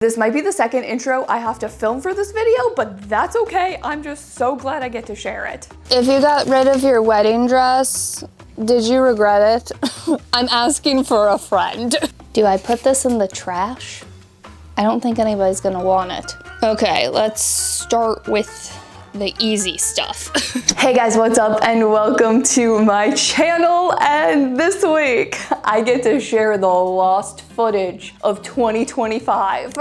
This might be the second intro I have to film for this video, but that's okay. I'm just so glad I get to share it. If you got rid of your wedding dress, did you regret it? I'm asking for a friend. Do I put this in the trash? I don't think anybody's gonna want it. Okay, let's start with the easy stuff. Hey guys, what's up and welcome to my channel. And this week I get to share the lost footage of 2025.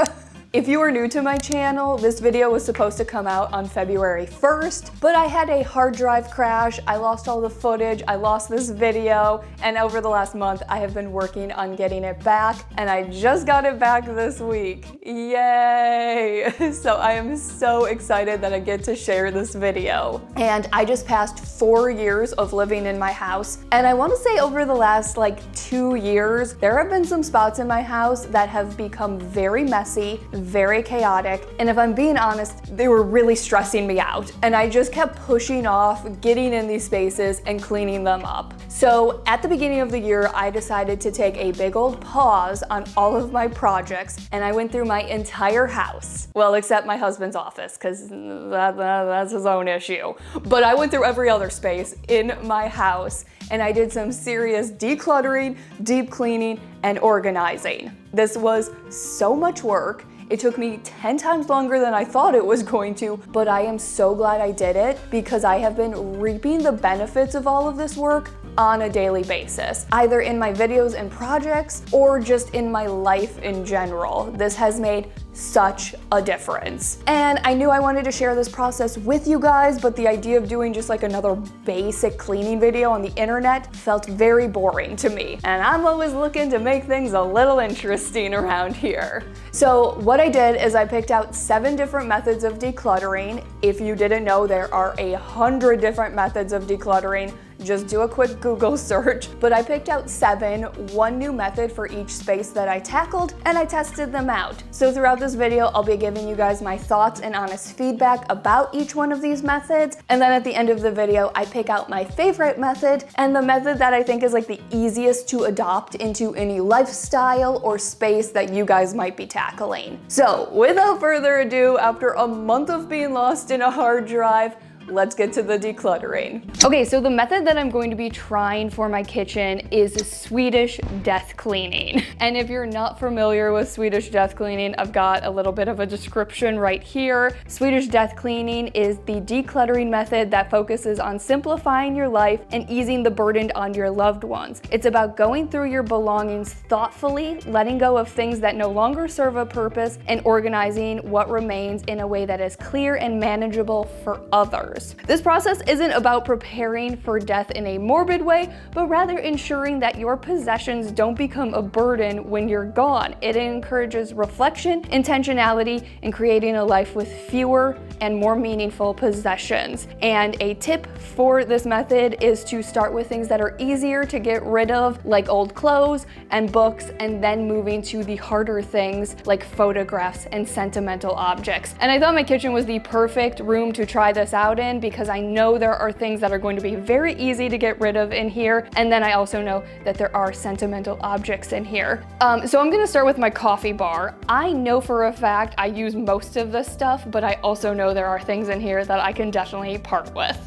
If you are new to my channel, this video was supposed to come out on February 1st, but I had a hard drive crash, I lost all the footage, I lost this video, and over the last month I have been working on getting it back, and I just got it back this week. Yay! So I am so excited that I get to share this video. And I just passed 4 years of living in my house, and I want to say over the last 2 years, there have been some spots in my house that have become very messy, very chaotic, and if I'm being honest, they were really stressing me out, and I just kept pushing off getting in these spaces and cleaning them up. So at the beginning of the year, I decided to take a big old pause on all of my projects, and I went through my entire house. Well, except my husband's office, because that's his own issue. But I went through every other space in my house, and I did some serious decluttering, deep cleaning, and organizing. This was so much work. It took me 10 times longer than I thought it was going to, but I am so glad I did it because I have been reaping the benefits of all of this work on a daily basis, either in my videos and projects or just in my life in general. This has made such a difference. And I knew I wanted to share this process with you guys, but the idea of doing just another basic cleaning video on the internet felt very boring to me. And I'm always looking to make things a little interesting around here. So what I did is I picked out 7 different methods of decluttering. If you didn't know, there are 100 different methods of decluttering. Just do a quick Google search, but I picked out 7, one new method for each space that I tackled, and I tested them out. So throughout this video, I'll be giving you guys my thoughts and honest feedback about each one of these methods, and then at the end of the video, I pick out my favorite method and the method that I think is the easiest to adopt into any lifestyle or space that you guys might be tackling. So without further ado, after a month of being lost in a hard drive, let's get to the decluttering. Okay, so the method that I'm going to be trying for my kitchen is Swedish death cleaning. And if you're not familiar with Swedish death cleaning, I've got a little bit of a description right here. Swedish death cleaning is the decluttering method that focuses on simplifying your life and easing the burden on your loved ones. It's about going through your belongings thoughtfully, letting go of things that no longer serve a purpose, and organizing what remains in a way that is clear and manageable for others. This process isn't about preparing for death in a morbid way, but rather ensuring that your possessions don't become a burden when you're gone. It encourages reflection, intentionality, and creating a life with fewer and more meaningful possessions. And a tip for this method is to start with things that are easier to get rid of, like old clothes and books, and then moving to the harder things like photographs and sentimental objects. And I thought my kitchen was the perfect room to try this out in, because I know there are things that are going to be very easy to get rid of in here, and then I also know that there are sentimental objects in here. So I'm gonna start with my coffee bar. I know for a fact I use most of this stuff, but I also know there are things in here that I can definitely part with.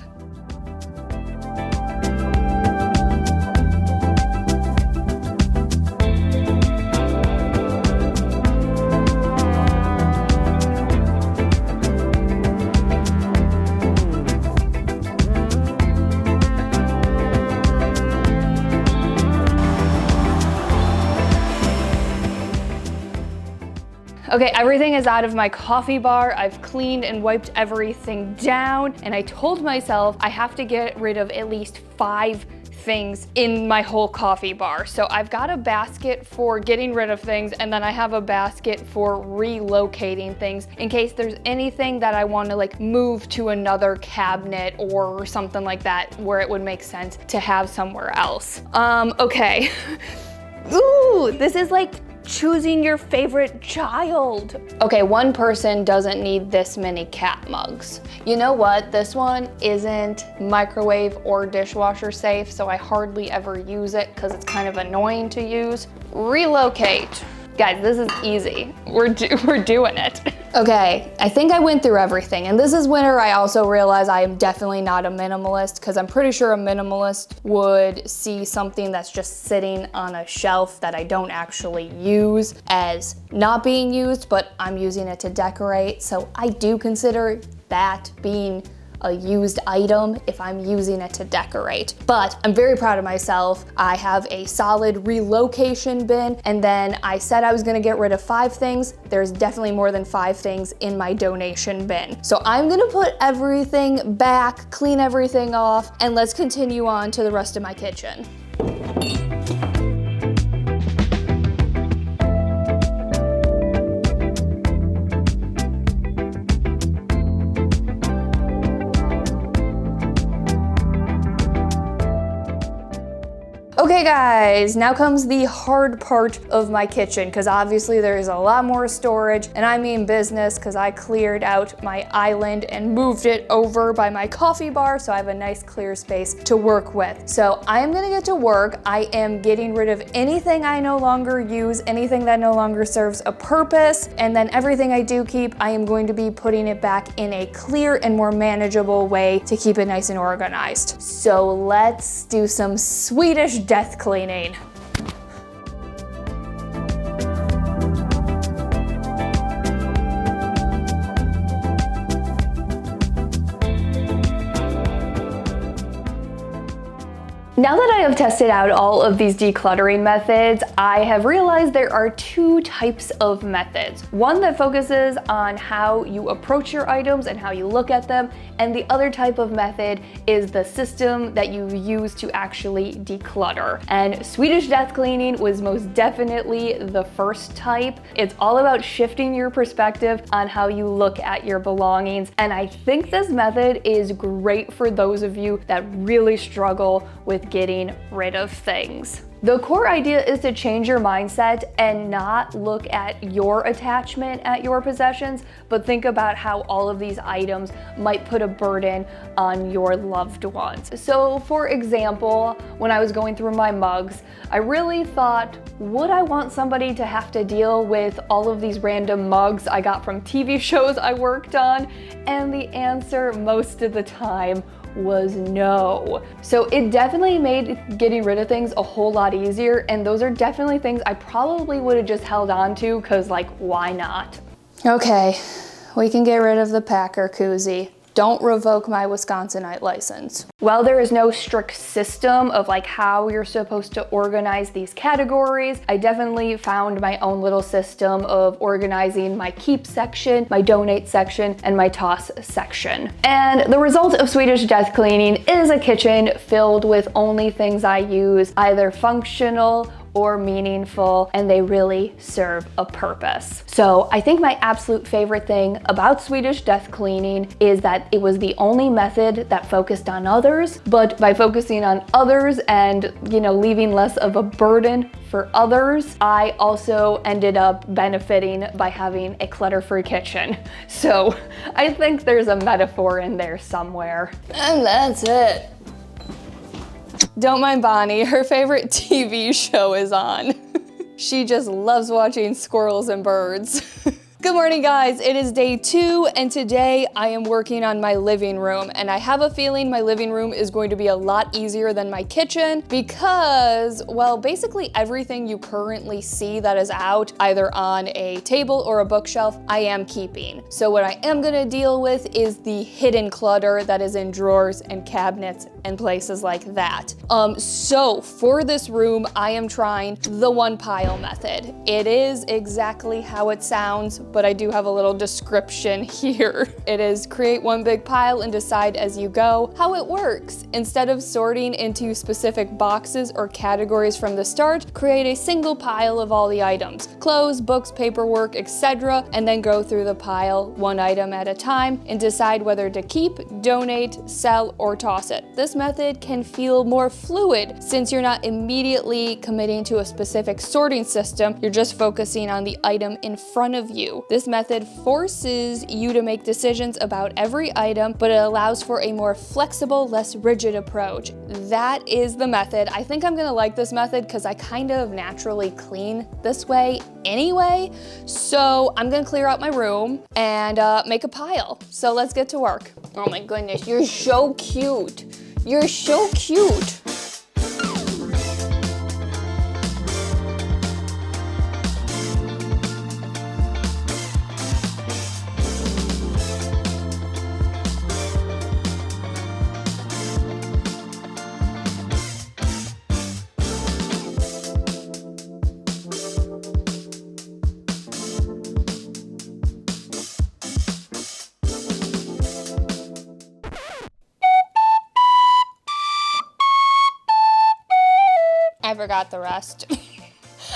Okay, everything is out of my coffee bar. I've cleaned and wiped everything down, and I told myself I have to get rid of at least 5 things in my whole coffee bar. So I've got a basket for getting rid of things, and then I have a basket for relocating things in case there's anything that I want to move to another cabinet or something like that where it would make sense to have somewhere else. Okay. Ooh, this is choosing your favorite child. Okay, one person doesn't need this many cat mugs. You know what? This one isn't microwave or dishwasher safe, so I hardly ever use it because it's kind of annoying to use. Relocate. Guys, this is easy. We're doing it. Okay, I think I went through everything, and this is where I also realize I am definitely not a minimalist, because I'm pretty sure a minimalist would see something that's just sitting on a shelf that I don't actually use as not being used, but I'm using it to decorate. So I do consider that being a used item if I'm using it to decorate. But I'm very proud of myself. I have a solid relocation bin, and then I said I was gonna get rid of 5 things. There's definitely more than 5 things in my donation bin. So I'm gonna put everything back, clean everything off, and let's continue on to the rest of my kitchen. Okay guys, now comes the hard part of my kitchen, because obviously there is a lot more storage, and I mean business, because I cleared out my island and moved it over by my coffee bar, so I have a nice clear space to work with. So I am gonna get to work. I am getting rid of anything I no longer use, anything that no longer serves a purpose, and then everything I do keep, I am going to be putting it back in a clear and more manageable way to keep it nice and organized. So let's do some Swedish death cleaning. Now that I have tested out all of these decluttering methods, I have realized there are 2 types of methods. One that focuses on how you approach your items and how you look at them, and the other type of method is the system that you use to actually declutter. And Swedish death cleaning was most definitely the first type. It's all about shifting your perspective on how you look at your belongings, and I think this method is great for those of you that really struggle with getting rid of things. The core idea is to change your mindset and not look at your attachment at your possessions, but think about how all of these items might put a burden on your loved ones. So for example, when I was going through my mugs, I really thought, would I want somebody to have to deal with all of these random mugs I got from TV shows I worked on? And the answer most of the time was no. So it definitely made getting rid of things a whole lot easier, and those are definitely things I probably would have just held on to, because like, why not? Okay, we can get rid of the Packer koozie. Don't revoke my Wisconsinite license. While there is no strict system of like how you're supposed to organize these categories, I definitely found my own little system of organizing my keep section, my donate section, and my toss section. And the result of Swedish death cleaning is a kitchen filled with only things I use, either functional or meaningful, and they really serve a purpose. So I think my absolute favorite thing about Swedish death cleaning is that it was the only method that focused on others, but by focusing on others and, leaving less of a burden for others, I also ended up benefiting by having a clutter-free kitchen. So I think there's a metaphor in there somewhere. And that's it. Don't mind Bonnie, her favorite TV show is on. She just loves watching squirrels and birds. Good morning, guys. It is day 2, and today I am working on my living room, and I have a feeling my living room is going to be a lot easier than my kitchen because, well, basically everything you currently see that is out, either on a table or a bookshelf, I am keeping. So what I am gonna deal with is the hidden clutter that is in drawers and cabinets and places like that. So for this room, I am trying the 1 pile method. It is exactly how it sounds, but I do have a little description here. It is create 1 big pile and decide as you go. How it works: instead of sorting into specific boxes or categories from the start, create a single pile of all the items, clothes, books, paperwork, etc., and then go through the pile 1 item at a time and decide whether to keep, donate, sell, or toss it. This this method can feel more fluid since you're not immediately committing to a specific sorting system, you're just focusing on the item in front of you. This method forces you to make decisions about every item, but it allows for a more flexible, less rigid approach. That is the method. I think I'm gonna like this method because I kind of naturally clean this way anyway. So I'm gonna clear out my room and make a pile. So let's get to work. Oh my goodness, you're so cute. You're so cute. I forgot the rest.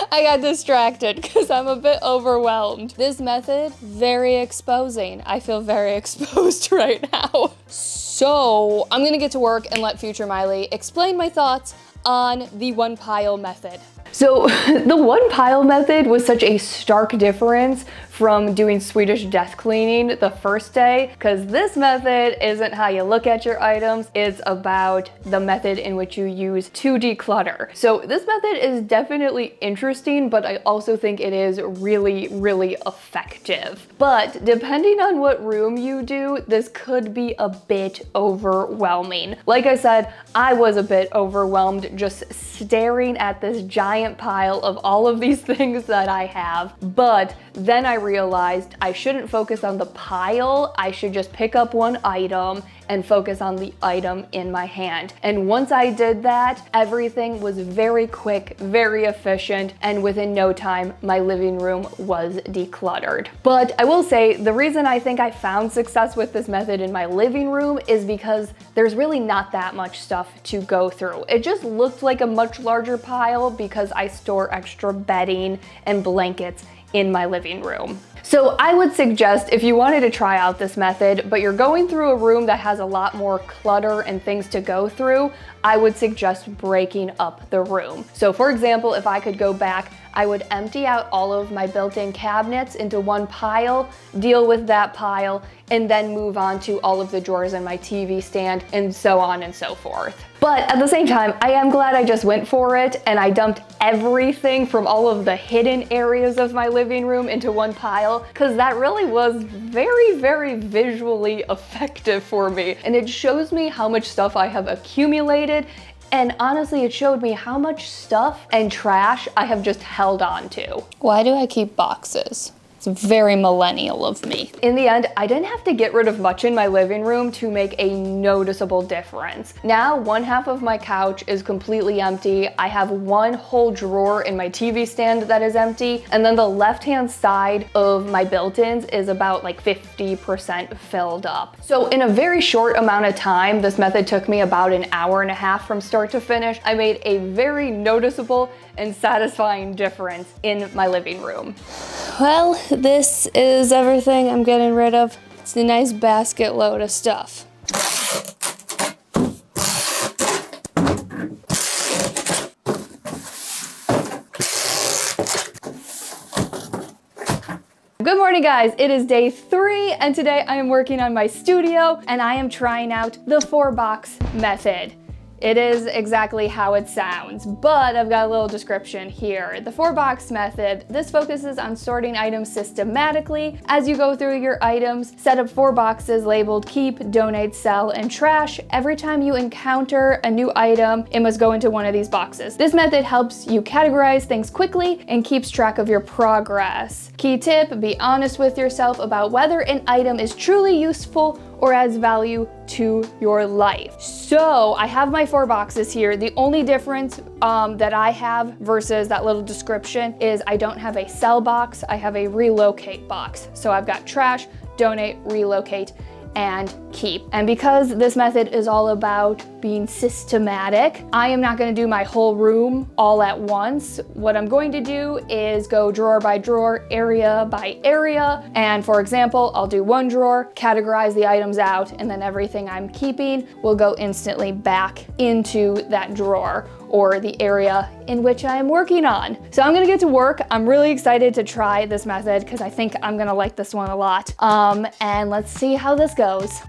I got distracted because I'm a bit overwhelmed. This method, very exposing. I feel very exposed right now. So I'm gonna get to work and let future Miley explain my thoughts on the one pile method. So the one pile method was such a stark difference from doing Swedish desk cleaning the first day, because this method isn't how you look at your items, it's about the method in which you use to declutter. So this method is definitely interesting, but I also think it is really, really effective. But depending on what room you do, this could be a bit overwhelming. Like I said, I was a bit overwhelmed just staring at this giant pile of all of these things that I have. But then I realized I shouldn't focus on the pile, I should just pick up one item and focus on the item in my hand. And once I did that, everything was very quick, very efficient, and within no time, my living room was decluttered. But I will say, the reason I think I found success with this method in my living room is because there's really not that much stuff to go through. It just looked like a much larger pile because I store extra bedding and blankets in my living room. So I would suggest if you wanted to try out this method, but you're going through a room that has a lot more clutter and things to go through, I would suggest breaking up the room. So for example, if I could go back, I would empty out all of my built-in cabinets into one pile, deal with that pile, and then move on to all of the drawers in my TV stand, and so on and so forth. But at the same time, I am glad I just went for it and I dumped everything from all of the hidden areas of my living room into one pile, because that really was very, very visually effective for me. And it shows me how much stuff I have accumulated. And honestly, it showed me how much stuff and trash I have just held on to. Why do I keep boxes? It's very millennial of me. In the end, I didn't have to get rid of much in my living room to make a noticeable difference. Now, one half of my couch is completely empty. I have one whole drawer in my TV stand that is empty. And then the left-hand side of my built-ins is about like 50% filled up. So in a very short amount of time, this method took me about an hour and a half from start to finish. I made a very noticeable and satisfying difference in my living room. Well, this is everything I'm getting rid of. It's a nice basket load of stuff. Good morning, guys. It is day 3 and today I am working on my studio and I am trying out the 4-box method. It is exactly how it sounds, but I've got a little description here. The 4-box method, this focuses on sorting items systematically. As you go through your items, set up 4 boxes labeled keep, donate, sell, and trash. Every time you encounter a new item, it must go into one of these boxes. This method helps you categorize things quickly and keeps track of your progress. Key tip, be honest with yourself about whether an item is truly useful or adds value to your life. So I have my 4 boxes here. The only difference that I have versus that little description is I don't have a sell box, I have a relocate box. So I've got trash, donate, relocate, and keep. And because this method is all about being systematic, I am not going to do my whole room all at once. What I'm going to do is go drawer by drawer, area by area. And for example, I'll do one drawer, categorize the items out, and then everything I'm keeping will go instantly back into that drawer or the area in which I am working on. So I'm gonna get to work. I'm really excited to try this method because I think I'm gonna like this one a lot. And let's see how this goes.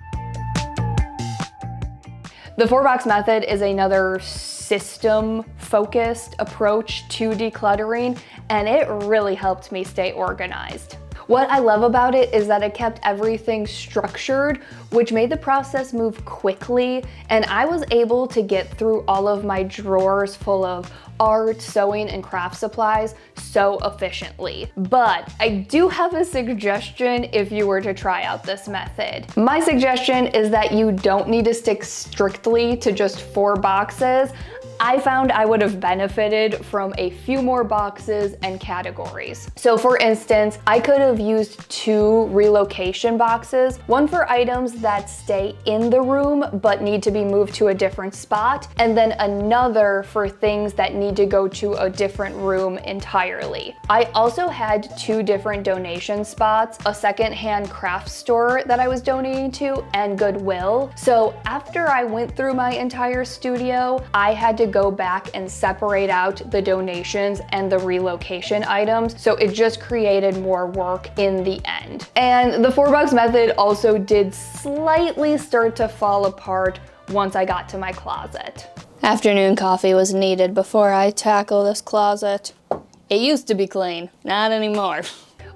The 4-box method is another system-focused approach to decluttering, and it really helped me stay organized. What I love about it is that it kept everything structured, which made the process move quickly, and I was able to get through all of my drawers full of art, sewing, and craft supplies so efficiently. But I do have a suggestion if you were to try out this method. My suggestion is that you don't need to stick strictly to just 4 boxes. I found I would have benefited from a few more boxes and categories. So for instance, I could have used 2 relocation boxes, one for items that stay in the room but need to be moved to a different spot, and then another for things that need to go to a different room entirely. I also had 2 different donation spots, a secondhand craft store that I was donating to, and Goodwill. So after I went through my entire studio, I had to go back and separate out the donations and the relocation items, so it just created more work in the end. And the 4-box method also did slightly start to fall apart once I got to my closet. Afternoon coffee was needed before I tackle this closet. It used to be clean, not anymore.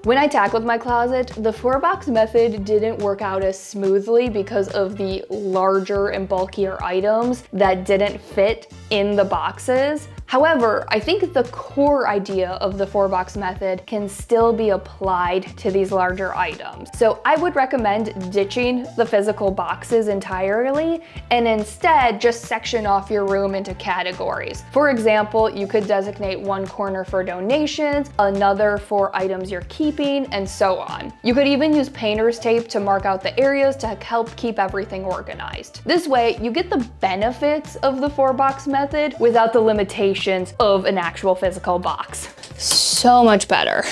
When I tackled my closet, the 4-box method didn't work out as smoothly because of the larger and bulkier items that didn't fit in the boxes. However, I think the core idea of the 4-box method can still be applied to these larger items. So I would recommend ditching the physical boxes entirely and instead just section off your room into categories. For example, you could designate one corner for donations, another for items you're keeping, and so on. You could even use painter's tape to mark out the areas to help keep everything organized. This way, you get the benefits of the 4-box method without the limitations of an actual physical box. So much better.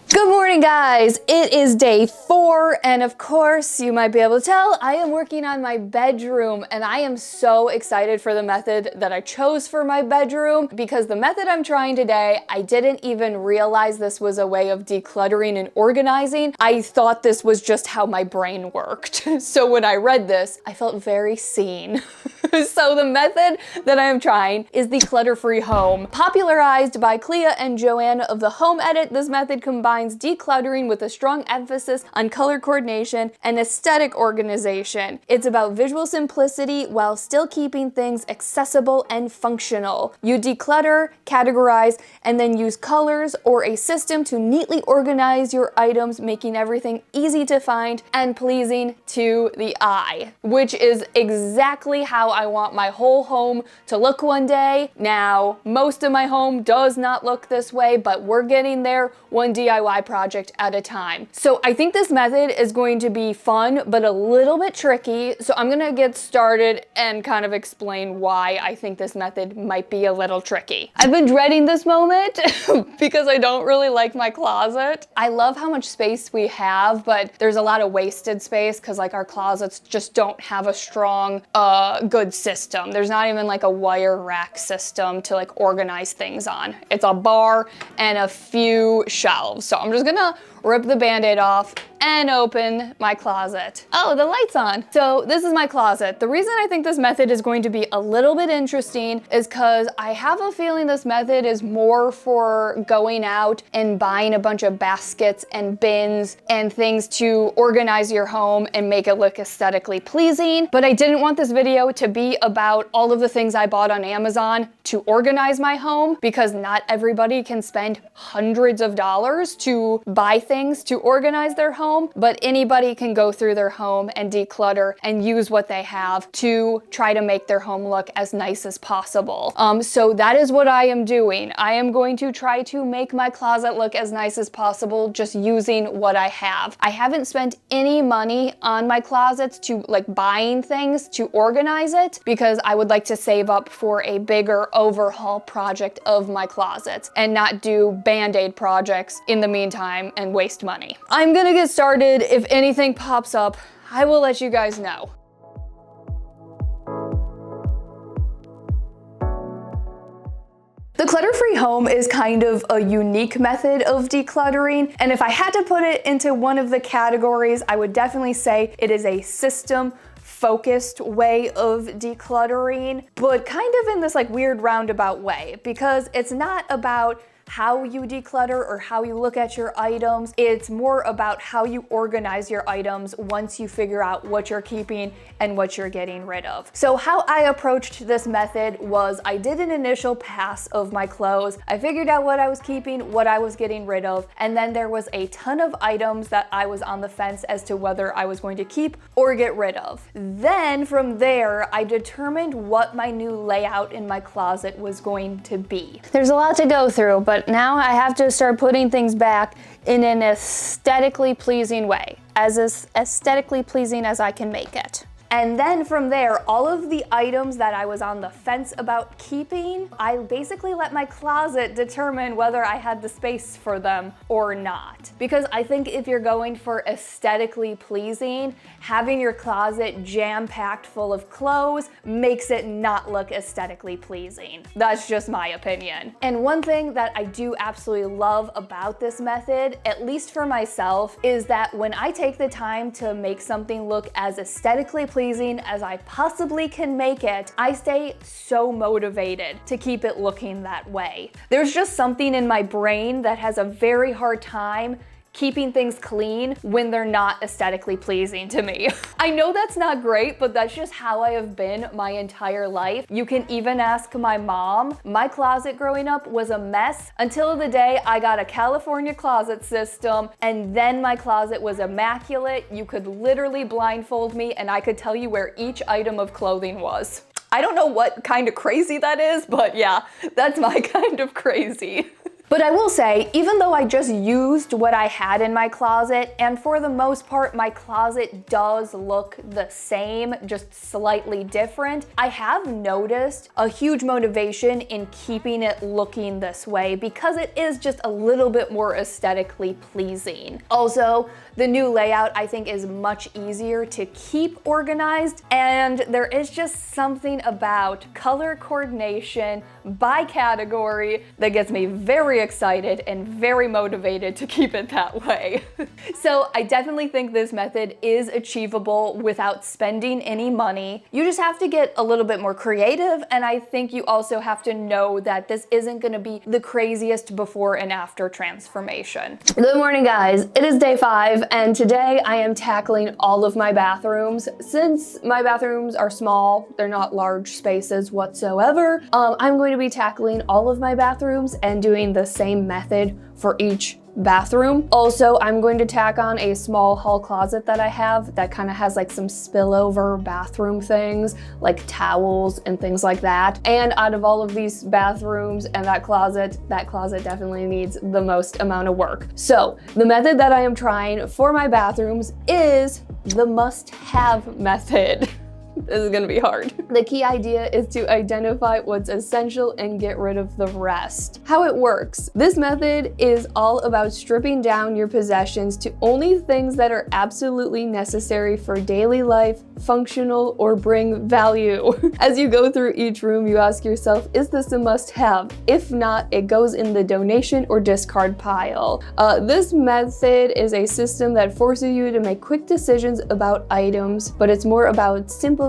Good morning, guys. It is day 4, and of course, you might be able to tell, I am working on my bedroom, and I am so excited for the method that I chose for my bedroom, because the method I'm trying today, I didn't even realize this was a way of decluttering and organizing. I thought this was just how my brain worked. So when I read this, I felt very seen. So the method that I am trying is the Clutter-free home. Popularized by Clea and Joanna of the Home Edit, this method combines decluttering with a strong emphasis on color coordination and aesthetic organization. It's about visual simplicity while still keeping things accessible and functional. You declutter, categorize, and then use colors or a system to neatly organize your items, making everything easy to find and pleasing to the eye, which is exactly how I want my whole home to look one day. Now, most of my home does not look this way, but we're getting there one DIY project at a time. So I think this method is going to be fun, but a little bit tricky. So I'm gonna get started and kind of explain why I think this method might be a little tricky. I've been dreading this moment because I don't really like my closet. I love how much space we have, but there's a lot of wasted space because like our closets just don't have a strong, good system. There's not even like a wire rack system to like organize things on. It's a bar and a few shelves. So I'm just gonna rip the band-aid off and open my closet. Oh, the light's on. So this is my closet. The reason I think this method is going to be a little bit interesting is because I have a feeling this method is more for going out and buying a bunch of baskets and bins and things to organize your home and make it look aesthetically pleasing. But I didn't want this video to be about all of the things I bought on Amazon to organize my home, because not everybody can spend hundreds of dollars to buy things to organize their home. home, but anybody can go through their home and declutter and use what they have to try to make their home look as nice as possible. So that is what I am doing. I am going to try to make my closet look as nice as possible just using what I have. I haven't spent any money on my closets to like buying things to organize it because I would like to save up for a bigger overhaul project of my closet and not do band-aid projects in the meantime and waste money. I'm gonna get started. If anything pops up, I will let you guys know. The clutter-free home is kind of a unique method of decluttering, and if I had to put it into one of the categories, I would definitely say it is a system-focused way of decluttering, but kind of in this like weird roundabout way, because it's not about how you declutter or how you look at your items. It's more about how you organize your items once you figure out what you're keeping and what you're getting rid of. So how I approached this method was I did an initial pass of my clothes. I figured out what I was keeping, what I was getting rid of, and then there was a ton of items that I was on the fence as to whether I was going to keep or get rid of. Then from there, I determined what my new layout in my closet was going to be. There's a lot to go through, but now I have to start putting things back in an aesthetically pleasing way, as aesthetically pleasing as I can make it. And then from there, all of the items that I was on the fence about keeping, I basically let my closet determine whether I had the space for them or not. Because I think if you're going for aesthetically pleasing, having your closet jam-packed full of clothes makes it not look aesthetically pleasing. That's just my opinion. And one thing that I do absolutely love about this method, at least for myself, is that when I take the time to make something look as aesthetically pleasing as I possibly can make it, I stay so motivated to keep it looking that way. There's just something in my brain that has a very hard time keeping things clean when they're not aesthetically pleasing to me. I know that's not great, but that's just how I have been my entire life. You can even ask my mom. My closet growing up was a mess until the day I got a California closet system, and then my closet was immaculate. You could literally blindfold me and I could tell you where each item of clothing was. I don't know what kind of crazy that is, but yeah, that's my kind of crazy. But I will say, even though I just used what I had in my closet, and for the most part, my closet does look the same, just slightly different, I have noticed a huge motivation in keeping it looking this way because it is just a little bit more aesthetically pleasing. Also, the new layout I think is much easier to keep organized, and there is just something about color coordination by category that gets me very excited and very motivated to keep it that way. So I definitely think this method is achievable without spending any money. You just have to get a little bit more creative, and I think you also have to know that this isn't gonna be the craziest before and after transformation. Good morning, guys. It is day 5, and today I am tackling all of my bathrooms. Since my bathrooms are small, they're not large spaces whatsoever, I'm going to be tackling all of my bathrooms and doing the same method for each bathroom. Also, I'm going to tack on a small hall closet that I have that kind of has like some spillover bathroom things like towels and things like that. And out of all of these bathrooms and that closet definitely needs the most amount of work. So the method that I am trying for my bathrooms is the must-have method. This is gonna be hard. The key idea is to identify what's essential and get rid of the rest. How it works. This method is all about stripping down your possessions to only things that are absolutely necessary for daily life, functional, or bring value. As you go through each room, you ask yourself, is this a must-have? If not, it goes in the donation or discard pile. This method is a system that forces you to make quick decisions about items, but it's more about simplifying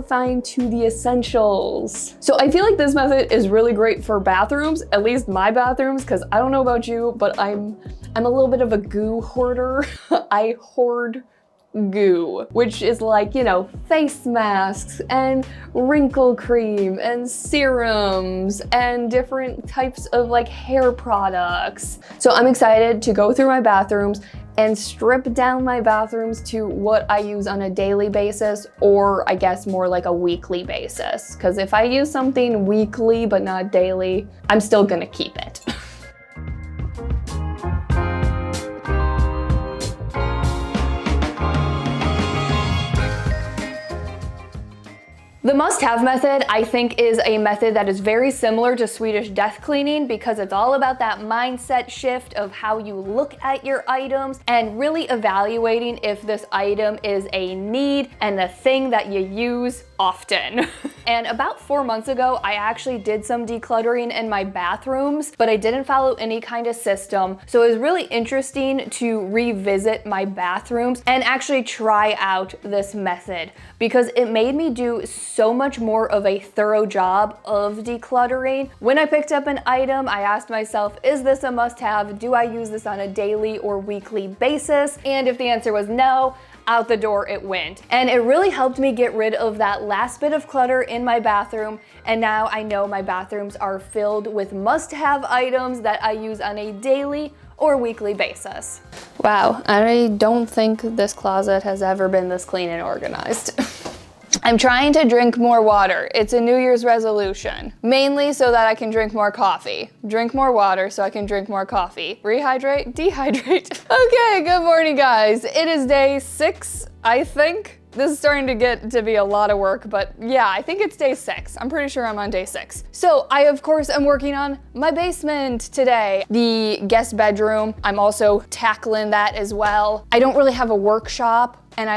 to the essentials. So I feel like this method is really great for bathrooms, at least my bathrooms, because I don't know about you, but I'm a little bit of a goo hoarder. I hoard goo, which is like, you know, face masks and wrinkle cream and serums and different types of like hair products. So I'm excited to go through my bathrooms and strip down my bathrooms to what I use on a daily basis, or I guess more like a weekly basis. Because if I use something weekly but not daily, I'm still gonna keep it. The must-have method, I think, is a method that is very similar to Swedish death cleaning because it's all about that mindset shift of how you look at your items and really evaluating if this item is a need and a thing that you use often. And about 4 months ago, I actually did some decluttering in my bathrooms, but I didn't follow any kind of system. So it was really interesting to revisit my bathrooms and actually try out this method because it made me do so much more of a thorough job of decluttering. When I picked up an item, I asked myself, is this a must-have? Do I use this on a daily or weekly basis? And if the answer was no, out the door it went. And it really helped me get rid of that last bit of clutter in my bathroom. And now I know my bathrooms are filled with must-have items that I use on a daily or weekly basis. Wow, I don't think this closet has ever been this clean and organized. I'm trying to drink more water. It's a New Year's resolution, mainly so that I can drink more coffee. Drink more water so I can drink more coffee. Rehydrate, dehydrate. Okay, good morning, guys. It is day 6, I think. This is starting to get to be a lot of work, but yeah, I think it's day 6. I'm pretty sure I'm on day 6. So I, of course, am working on my basement today. The guest bedroom, I'm also tackling that as well. I don't really have a workshop. And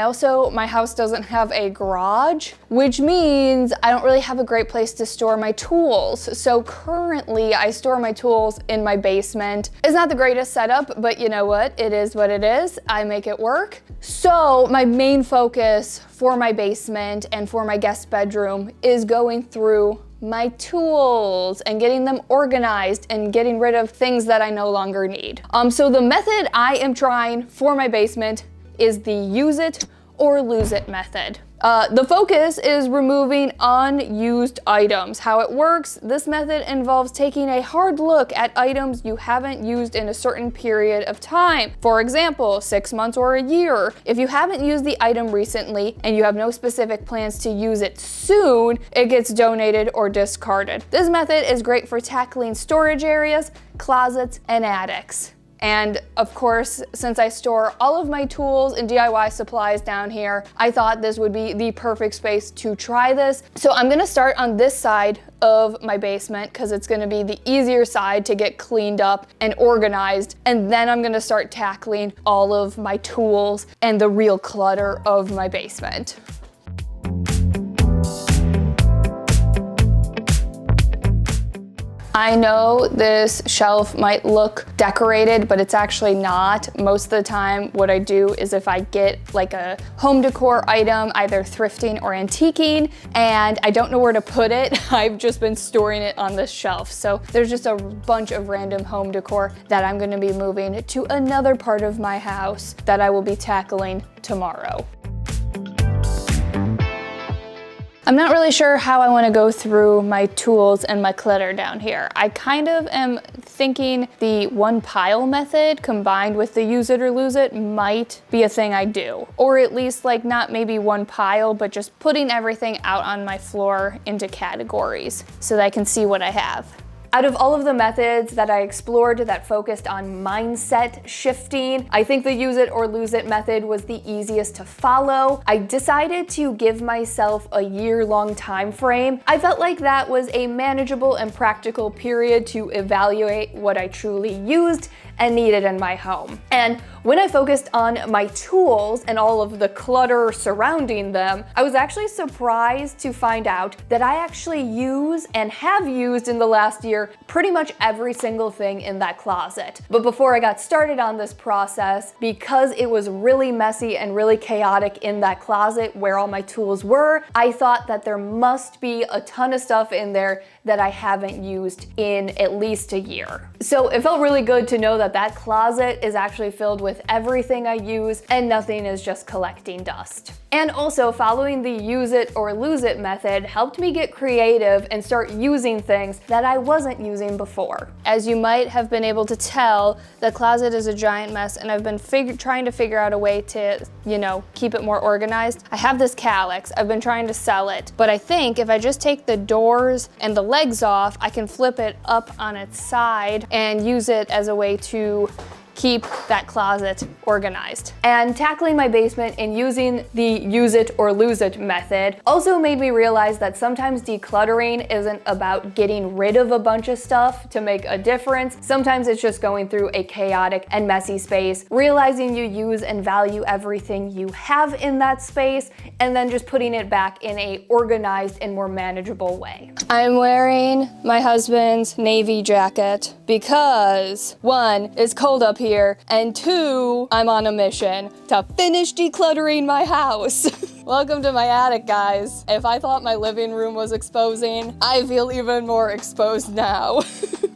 my house doesn't have a garage, which means I don't really have a great place to store my tools. So currently I store my tools in my basement. It's not the greatest setup, but you know what? It is what it is. I make it work. So my main focus for my basement and for my guest bedroom is going through my tools and getting them organized and getting rid of things that I no longer need. So the method I am trying for my basement is the use it or lose it method. The focus is removing unused items. How it works, this method involves taking a hard look at items you haven't used in a certain period of time. For example, 6 months or a year. If you haven't used the item recently and you have no specific plans to use it soon, it gets donated or discarded. This method is great for tackling storage areas, closets, and attics. And of course, since I store all of my tools and DIY supplies down here, I thought this would be the perfect space to try this. So I'm gonna start on this side of my basement because it's gonna be the easier side to get cleaned up and organized. And then I'm gonna start tackling all of my tools and the real clutter of my basement. I know this shelf might look decorated, but it's actually not. Most of the time, what I do is if I get like a home decor item, either thrifting or antiquing, and I don't know where to put it, I've just been storing it on this shelf. So there's just a bunch of random home decor that I'm gonna be moving to another part of my house that I will be tackling tomorrow. I'm not really sure how I want to go through my tools and my clutter down here. I kind of am thinking the one pile method combined with the use it or lose it might be a thing I do. Or at least like not maybe one pile, but just putting everything out on my floor into categories so that I can see what I have. Out of all of the methods that I explored that focused on mindset shifting, I think the use it or lose it method was the easiest to follow. I decided to give myself a year-long time frame. I felt like that was a manageable and practical period to evaluate what I truly used and needed in my home. And when I focused on my tools and all of the clutter surrounding them, I was actually surprised to find out that I actually use and have used in the last year pretty much every single thing in that closet. But before I got started on this process, because it was really messy and really chaotic in that closet where all my tools were, I thought that there must be a ton of stuff in there that I haven't used in at least a year. So it felt really good to know that that that closet is actually filled with everything I use and nothing is just collecting dust. And also, following the use it or lose it method helped me get creative and start using things that I wasn't using before. As you might have been able to tell, the closet is a giant mess and I've been trying to figure out a way to, keep it more organized. I have this calyx, I've been trying to sell it, but I think if I just take the doors and the legs off, I can flip it up on its side and use it as a way to keep that closet organized. And tackling my basement and using the use it or lose it method also made me realize that sometimes decluttering isn't about getting rid of a bunch of stuff to make a difference. Sometimes it's just going through a chaotic and messy space, realizing you use and value everything you have in that space, and then just putting it back in a organized and more manageable way. I'm wearing my husband's navy jacket because 1, it's cold up here, and 2, I'm on a mission to finish decluttering my house. Welcome to my attic, guys. If I thought my living room was exposing, I feel even more exposed now.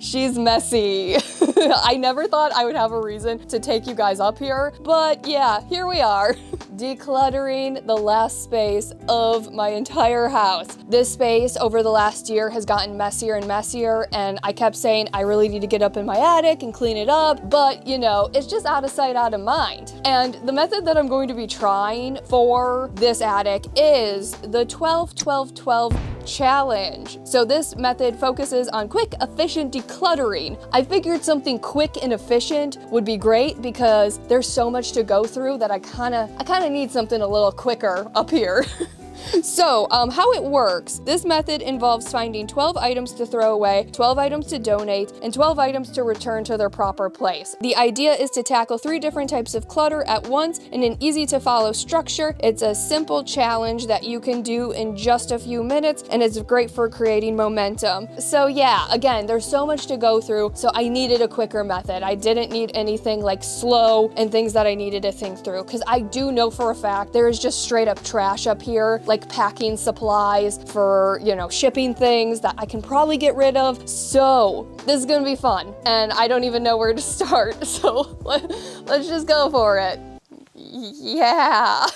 She's messy. I never thought I would have a reason to take you guys up here, but yeah, here we are. Decluttering the last space of my entire house. This space over the last year has gotten messier and messier, and I kept saying I really need to get up in my attic and clean it up, but it's just out of sight, out of mind. And the method that I'm going to be trying for this attic is the 12-12-12 challenge. So this method focuses on quick, efficient decluttering. I figured something quick and efficient would be great because there's so much to go through that I kind of need something a little quicker up here. So, how it works, this method involves finding 12 items to throw away, 12 items to donate, and 12 items to return to their proper place. The idea is to tackle 3 different types of clutter at once in an easy to follow structure. It's a simple challenge that you can do in just a few minutes, and it's great for creating momentum. So yeah, again, there's so much to go through, so I needed a quicker method. I didn't need anything like slow and things that I needed to think through, because I do know for a fact there is just straight up trash up here, like packing supplies for, shipping things that I can probably get rid of. So this is gonna be fun, and I don't even know where to start. So let's just go for it. Yeah.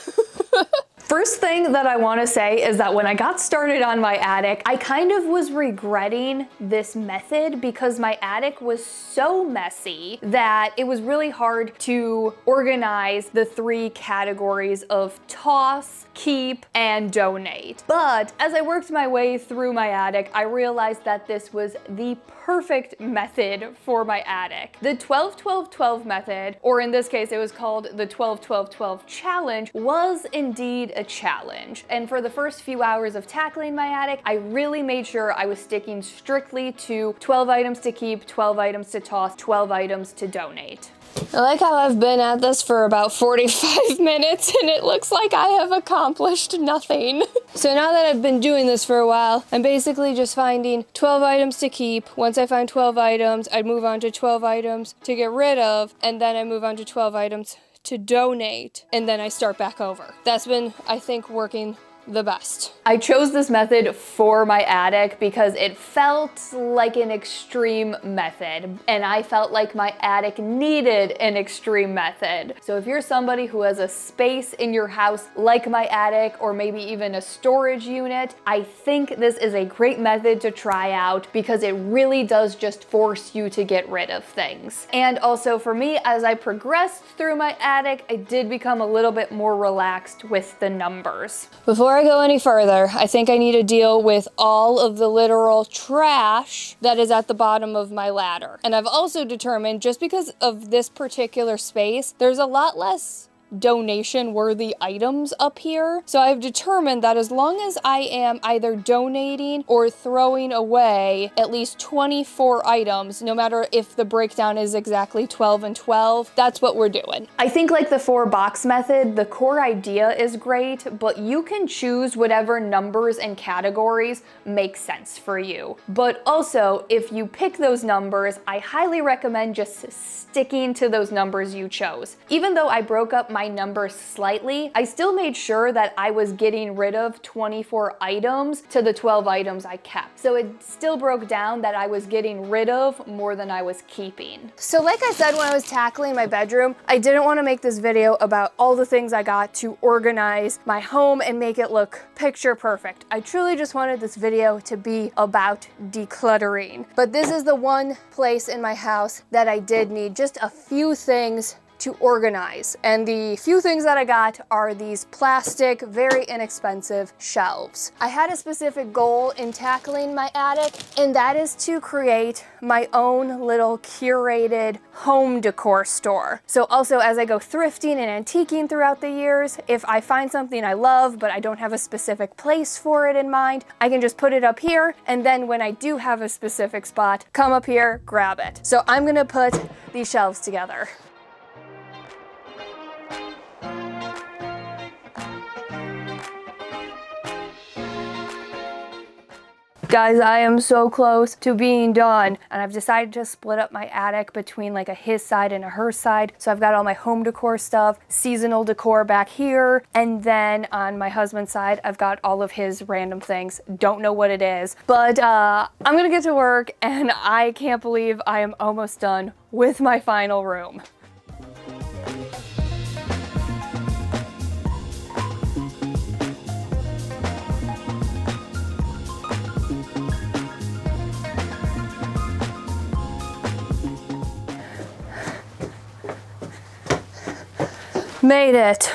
First thing that I want to say is that when I got started on my attic, I kind of was regretting this method because my attic was so messy that it was really hard to organize the 3 categories of toss, keep, and donate. But as I worked my way through my attic, I realized that this was the perfect method for my attic. The 12-12-12 method, or in this case it was called the 12-12-12 challenge, was indeed a challenge. And for the first few hours of tackling my attic, I really made sure I was sticking strictly to 12 items to keep, 12 items to toss, 12 items to donate. I like how I've been at this for about 45 minutes and it looks like I have accomplished nothing. So now that I've been doing this for a while, I'm basically just finding 12 items to keep. Once I find 12 items, I move on to 12 items to get rid of, and then I move on to 12 items to donate, and then I start back over. That's been, I think, working the best. I chose this method for my attic because it felt like an extreme method, and I felt like my attic needed an extreme method. So if you're somebody who has a space in your house like my attic, or maybe even a storage unit, I think this is a great method to try out because it really does just force you to get rid of things. And also for me, as I progressed through my attic, I did become a little bit more relaxed with the numbers. Before I go any further, I think I need to deal with all of the literal trash that is at the bottom of my ladder. And I've also determined, just because of this particular space, there's a lot less donation-worthy items up here. So I've determined that as long as I am either donating or throwing away at least 24 items, no matter if the breakdown is exactly 12 and 12, that's what we're doing. I think like the 4-box method, the core idea is great, but you can choose whatever numbers and categories make sense for you. But also, if you pick those numbers, I highly recommend just sticking to those numbers you chose. Even though I broke up my my number slightly, I still made sure that I was getting rid of 24 items to the 12 items I kept. So it still broke down that I was getting rid of more than I was keeping. So like I said when I was tackling my bedroom, I didn't want to make this video about all the things I got to organize my home and make it look picture perfect. I truly just wanted this video to be about decluttering. But this is the one place in my house that I did need just a few things to organize. And the few things that I got are these plastic, very inexpensive shelves. I had a specific goal in tackling my attic, and that is to create my own little curated home decor store. So also as I go thrifting and antiquing throughout the years, if I find something I love, but I don't have a specific place for it in mind, I can just put it up here. And then when I do have a specific spot, come up here, grab it. So I'm gonna put these shelves together. Guys, I am so close to being done, and I've decided to split up my attic between like a his side and a her side. So I've got all my home decor stuff, seasonal decor back here, and then on my husband's side, I've got all of his random things. Don't know what it is, but I'm gonna get to work, and I can't believe I am almost done with my final room. Made it.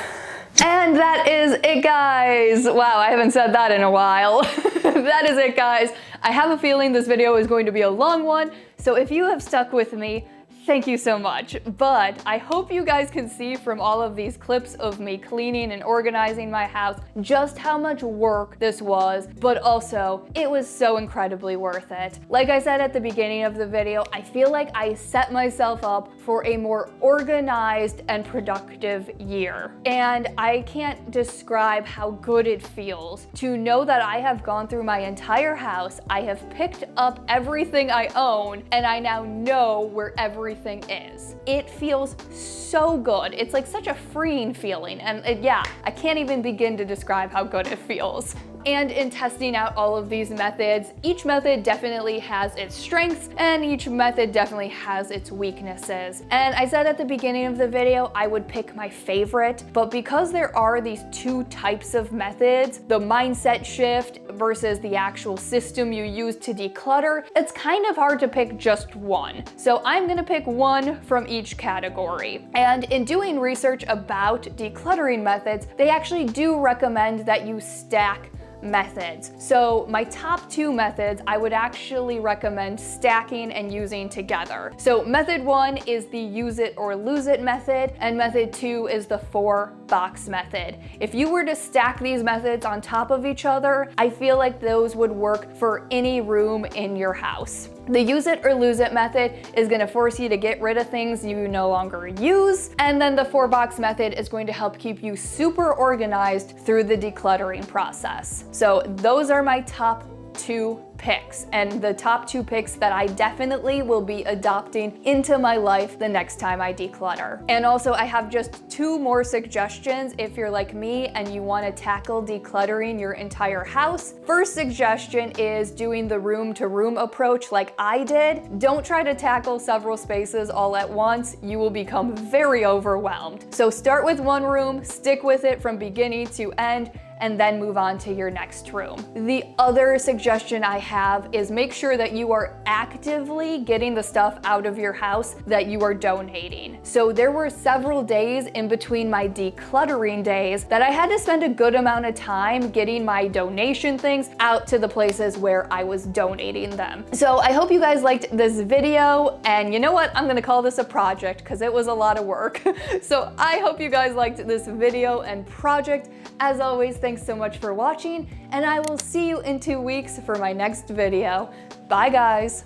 And that is it, guys. Wow, I haven't said that in a while. That is it, guys. I have a feeling this video is going to be a long one, so if you have stuck with me, thank you so much. But I hope you guys can see from all of these clips of me cleaning and organizing my house just how much work this was, but also it was so incredibly worth it. Like I said at the beginning of the video, I feel like I set myself up for a more organized and productive year. And I can't describe how good it feels to know that I have gone through my entire house, I have picked up everything I own, and I now know where everything is. It feels so good. It's like such a freeing feeling, and yeah, I can't even begin to describe how good it feels. And in testing out all of these methods, each method definitely has its strengths and each method definitely has its weaknesses. And I said at the beginning of the video, I would pick my favorite, but because there are these two types of methods, the mindset shift versus the actual system you use to declutter, it's kind of hard to pick just one. So I'm gonna pick one from each category. And in doing research about decluttering methods, they actually do recommend that you stack methods. So my top two methods I would actually recommend stacking and using together. So method one is the use it or lose it method, and method two is the 4-box method. If you were to stack these methods on top of each other, I feel like those would work for any room in your house. The use it or lose it method is going to force you to get rid of things you no longer use, and then the 4-box method is going to help keep you super organized through the decluttering process. So those are my top two picks, and the top two picks that I definitely will be adopting into my life the next time I declutter. And also I have just two more suggestions if you're like me and you want to tackle decluttering your entire house. First suggestion is doing the room to room approach like I did. Don't try to tackle several spaces all at once. You will become very overwhelmed. So start with one room, stick with it from beginning to end, and then move on to your next room. The other suggestion I have is make sure that you are actively getting the stuff out of your house that you are donating. So there were several days in between my decluttering days that I had to spend a good amount of time getting my donation things out to the places where I was donating them. So I hope you guys liked this video, and you know what? I'm gonna call this a project because it was a lot of work. So I hope you guys liked this video and project. As always, thanks so much for watching, and I will see you in 2 weeks for my next video. Bye, guys.